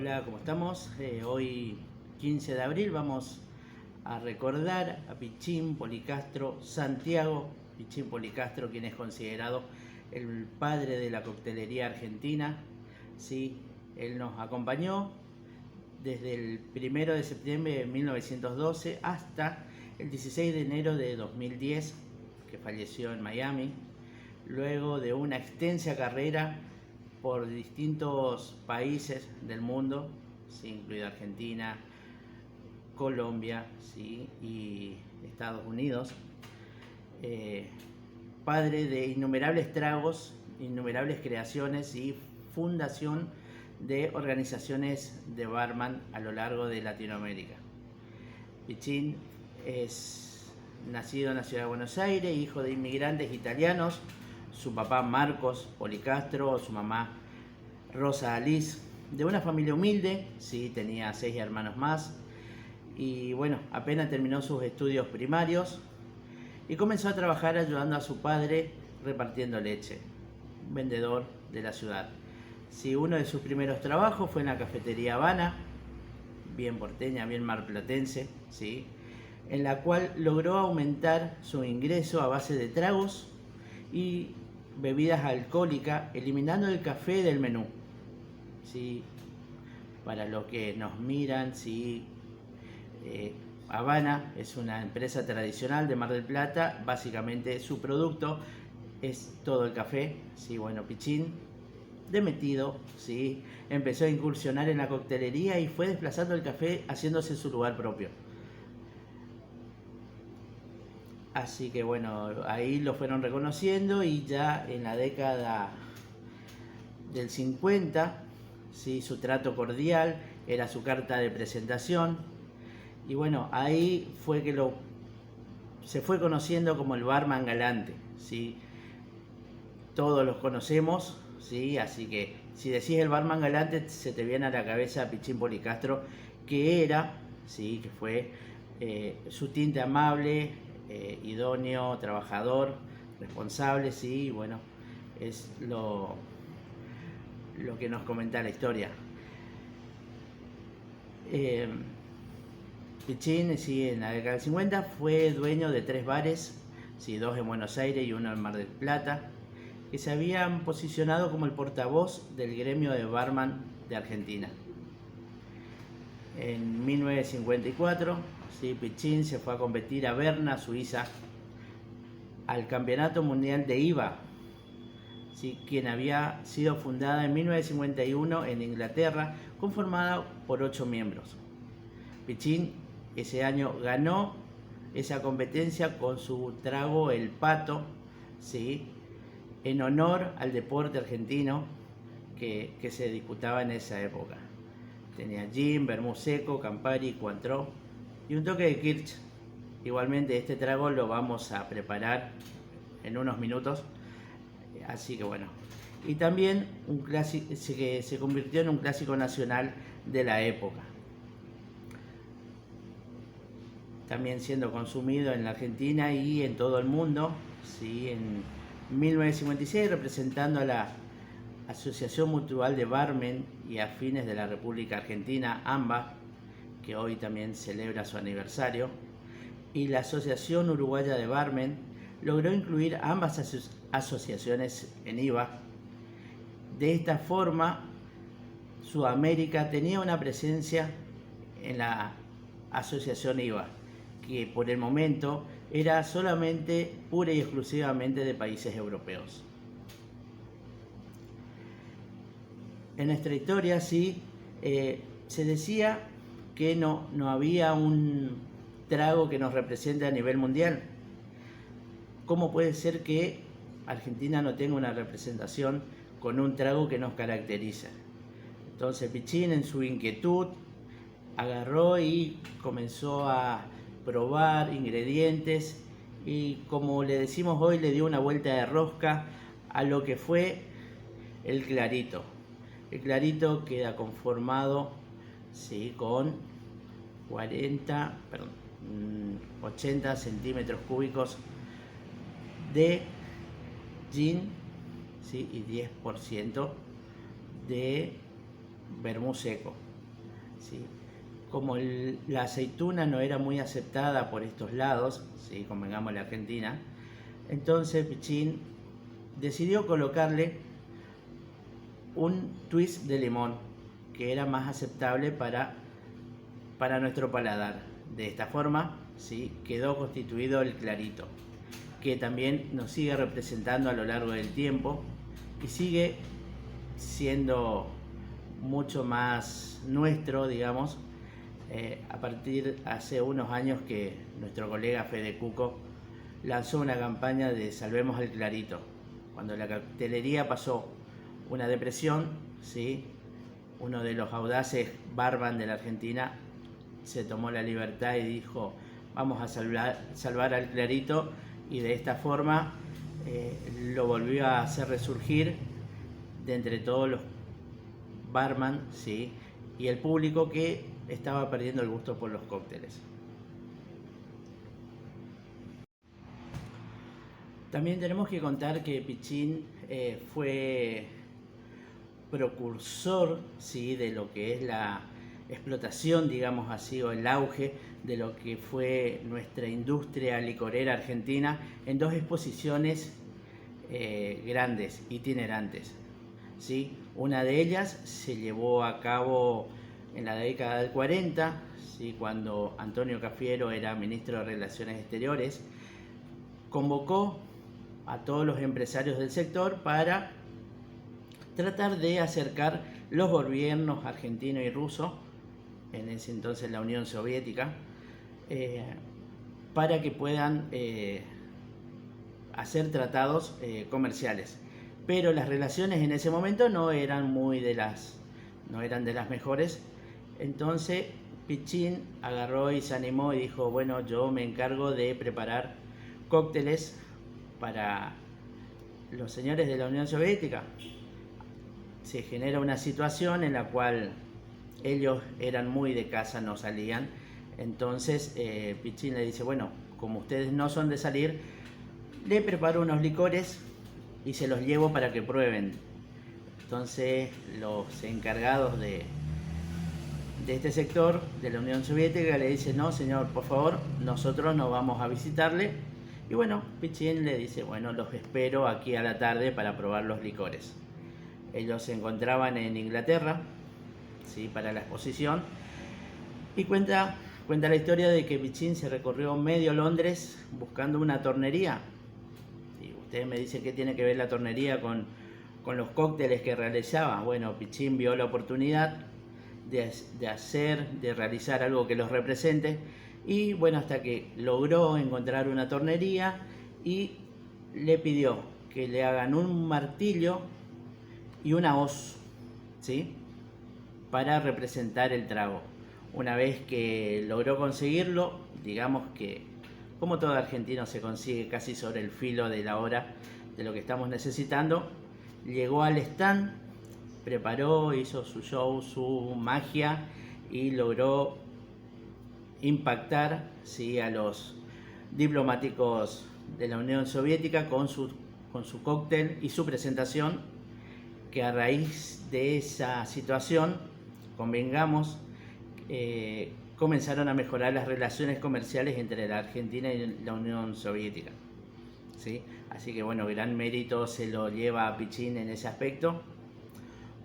Hola, ¿cómo estamos? Hoy 15 de abril vamos a recordar a Pichín Policastro Santiago Pichín Policastro, quien es considerado el padre de la coctelería argentina. Sí, él nos acompañó desde el 1 de septiembre de 1912 hasta el 16 de enero de 2010, que falleció en Miami, luego de una extensa carrera por distintos países del mundo, ¿sí? Incluida Argentina, Colombia, ¿sí? Y Estados Unidos. Padre de innumerables tragos, innumerables creaciones y fundación de organizaciones de barman a lo largo de Latinoamérica. Pichín es nacido en la ciudad de Buenos Aires, hijo de inmigrantes italianos. Su papá Marcos Policastro, su mamá Rosa Alice, de una familia humilde, sí, tenía 6 hermanos más. Y bueno, apenas terminó sus estudios primarios y comenzó a trabajar ayudando a su padre repartiendo leche, vendedor de la ciudad. Sí, uno de sus primeros trabajos fue en la cafetería Habana, bien porteña, bien marplatense, ¿sí? En la cual logró aumentar su ingreso a base de tragos y bebidas alcohólicas, eliminando el café del menú. ¿Sí? Para los que nos miran, ¿sí? Habana es una empresa tradicional de Mar del Plata. Básicamente su producto es todo el café. ¿Sí? Bueno, Pichín, de metido, ¿sí? Empezó a incursionar en la coctelería y fue desplazando el café, haciéndose su lugar propio. Así que bueno, ahí lo fueron reconociendo y ya en la década del 50, ¿sí? Su trato cordial era su carta de presentación. Y bueno, ahí fue que se fue conociendo como el barman galante, ¿sí? Todos los conocemos, ¿sí? Así que si decís el barman galante se te viene a la cabeza Pichín Policastro, que era, ¿sí? Que fue su tinte amable, idóneo, trabajador, responsable, ¿sí? Y bueno, es lo que nos comenta la historia. Pichín, sí, en la década del 50 fue dueño de 3 bares, sí, 2 en Buenos Aires y uno en Mar del Plata, que se habían posicionado como el portavoz del gremio de barman de Argentina. En 1954, sí, Pichín se fue a competir a Berna, Suiza, al Campeonato Mundial de IVA, ¿sí? Quien había sido fundada en 1951 en Inglaterra, conformada por 8 miembros. Pichín ese año ganó esa competencia con su trago El Pato, ¿sí? En honor al deporte argentino que se disputaba en esa época. Tenía gin, vermú seco, Campari, Cointreau y un toque de kirsch. Igualmente este trago lo vamos a preparar en unos minutos, así que bueno. Y también un clásico, se convirtió en un clásico nacional de la época. También siendo consumido en la Argentina y en todo el mundo, ¿sí? En 1956 representando a la Asociación Mutual de Barmen y Afines de la República Argentina, AMBA, que hoy también celebra su aniversario, y la Asociación Uruguaya de Barmen, logró incluir ambas asociaciones en IVA. De esta forma, Sudamérica tenía una presencia en la Asociación IVA, que por el momento era solamente, pura y exclusivamente de países europeos. En nuestra historia sí se decía que no había un trago que nos represente a nivel mundial. ¿Cómo puede ser que Argentina no tenga una representación con un trago que nos caracteriza? Entonces Pichín, en su inquietud, agarró y comenzó a probar ingredientes y, como le decimos hoy, le dio una vuelta de rosca a lo que fue el clarito. El clarito queda conformado, ¿sí? Con 80 centímetros cúbicos de gin, ¿sí? Y 10% de vermú seco. ¿sí? Como la aceituna no era muy aceptada por estos lados, ¿sí? Convengamos la Argentina, entonces Pichín decidió colocarle un twist de limón que era más aceptable para nuestro paladar. De esta forma, ¿sí? Quedó constituido el clarito, que también nos sigue representando a lo largo del tiempo y sigue siendo mucho más nuestro, digamos, a partir hace unos años que nuestro colega Fede Cuco lanzó una campaña de Salvemos el Clarito. Cuando la cartelería pasó una depresión, ¿sí? Uno de los audaces barman de la Argentina se tomó la libertad y dijo: vamos a salvar al Clarito, y de esta forma lo volvió a hacer resurgir de entre todos los barman, ¿sí? Y el público que estaba perdiendo el gusto por los cócteles. También tenemos que contar que Pichín fue precursor, ¿sí? De lo que es la explotación, digamos así, o el auge de lo que fue nuestra industria licorera argentina en dos exposiciones grandes, itinerantes, ¿sí? Una de ellas se llevó a cabo en la década del 40, ¿sí? Cuando Antonio Cafiero era ministro de Relaciones Exteriores, convocó a todos los empresarios del sector para tratar de acercar los gobiernos argentino y ruso, en ese entonces la Unión Soviética, para que puedan hacer tratados comerciales. Pero las relaciones en ese momento no eran de las mejores. Entonces Pichín agarró y se animó y dijo: bueno, yo me encargo de preparar cócteles para los señores de la Unión Soviética. Se genera una situación en la cual ellos eran muy de casa, no salían. Entonces Pichín le dice: bueno, como ustedes no son de salir, le preparo unos licores y se los llevo para que prueben. Entonces los encargados de este sector de la Unión Soviética le dicen: no, señor, por favor, nosotros no vamos a visitarle. Y bueno, Pichín le dice: bueno, los espero aquí a la tarde para probar los licores. Ellos se encontraban en Inglaterra, ¿sí? Para la exposición, y cuenta la historia de que Pichín se recorrió medio Londres buscando una tornería. Y ustedes me dicen: ¿qué tiene que ver la tornería con los cócteles que realizaba? Bueno, Pichín vio la oportunidad de realizar algo que los represente, y bueno, hasta que logró encontrar una tornería y le pidió que le hagan un martillo y una hoz, ¿sí? Para representar el trago. Una vez que logró conseguirlo, digamos que como todo argentino se consigue casi sobre el filo de la hora de lo que estamos necesitando, llegó al stand, preparó, hizo su show, su magia, y logró impactar, ¿sí? A los diplomáticos de la Unión Soviética con su cóctel y su presentación, que a raíz de esa situación, convengamos, comenzaron a mejorar las relaciones comerciales entre la Argentina y la Unión Soviética, ¿sí? Así que bueno, gran mérito se lo lleva a Pichín en ese aspecto.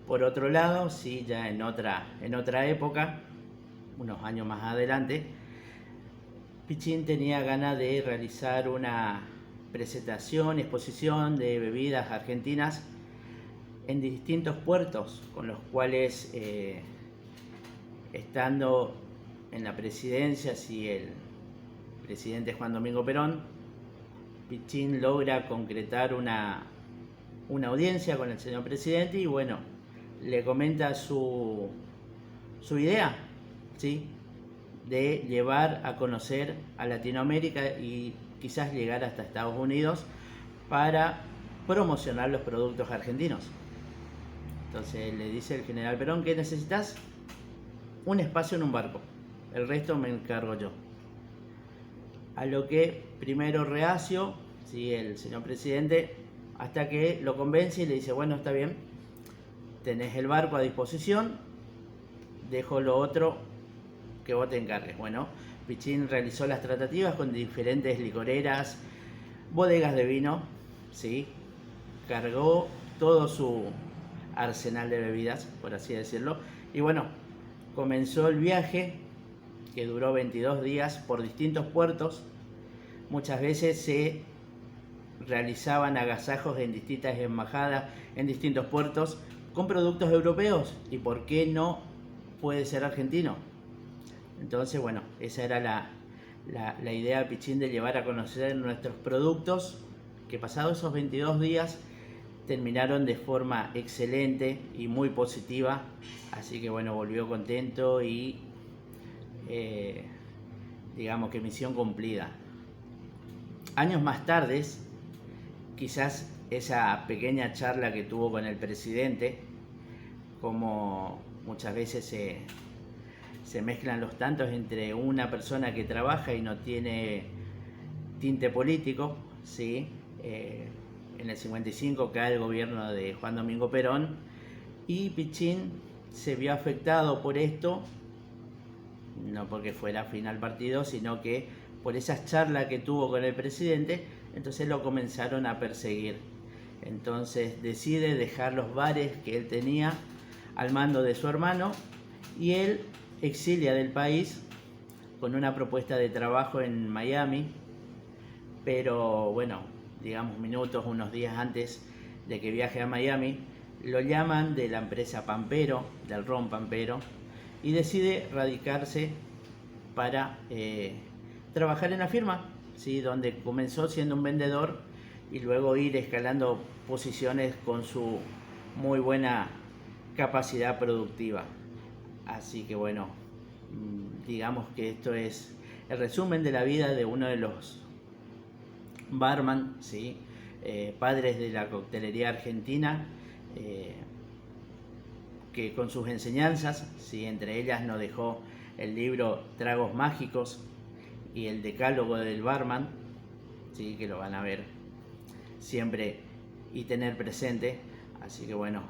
Por otro lado, sí, ya en otra época, unos años más adelante, Pichín tenía ganas de realizar una presentación, exposición de bebidas argentinas en distintos puertos, con los cuales, estando en la presidencia, si el presidente Juan Domingo Perón, Pichín logra concretar una audiencia con el señor presidente y bueno, le comenta su idea, ¿sí? De llevar a conocer a Latinoamérica y quizás llegar hasta Estados Unidos para promocionar los productos argentinos. Entonces le dice el general Perón: ¿qué necesitas? Un espacio en un barco, el resto me encargo yo. A lo que primero reacio, ¿sí? El señor presidente, hasta que lo convence y le dice: bueno, está bien, tenés el barco a disposición, dejo lo otro que vos te encargues. Bueno, Pichín realizó las tratativas con diferentes licoreras, bodegas de vino, ¿sí? Cargó todo su arsenal de bebidas, por así decirlo, y bueno, comenzó el viaje que duró 22 días por distintos puertos. Muchas veces se realizaban agasajos en distintas embajadas, en distintos puertos, con productos europeos, y por qué no puede ser argentino. Entonces, bueno, esa era la idea de Pichín, de llevar a conocer nuestros productos, que pasados esos 22 días terminaron de forma excelente y muy positiva. Así que bueno, volvió contento y digamos que misión cumplida. Años más tarde, quizás esa pequeña charla que tuvo con el presidente, como muchas veces se mezclan los tantos entre una persona que trabaja y no tiene tinte político, ¿sí? En el 55 cae el gobierno de Juan Domingo Perón y Pichín se vio afectado por esto, no porque fuera afín al partido, sino que por esas charlas que tuvo con el presidente, entonces lo comenzaron a perseguir. Entonces decide dejar los bares que él tenía al mando de su hermano y él exilia del país con una propuesta de trabajo en Miami, pero bueno, digamos unos días antes de que viaje a Miami, lo llaman de la empresa Pampero, del ron Pampero, y decide radicarse para trabajar en la firma, ¿sí? Donde comenzó siendo un vendedor y luego ir escalando posiciones con su muy buena capacidad productiva. Así que bueno, digamos que esto es el resumen de la vida de uno de los barman, ¿sí? Padres de la coctelería argentina, que con sus enseñanzas, ¿sí? Entre ellas nos dejó el libro Tragos Mágicos y el Decálogo del Barman, ¿sí? Que lo van a ver siempre y tener presente. Así que bueno,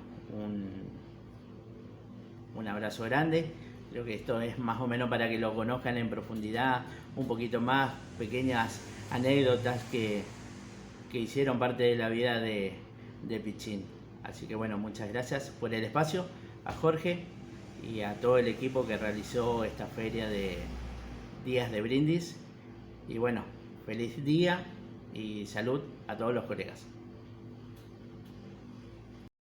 un abrazo grande. Creo que esto es más o menos para que lo conozcan en profundidad, un poquito más, pequeñas anécdotas que hicieron parte de la vida de Pichín. Así que bueno, muchas gracias por el espacio, a Jorge y a todo el equipo que realizó esta feria de Días de Brindis. Y bueno, feliz día y salud a todos los colegas.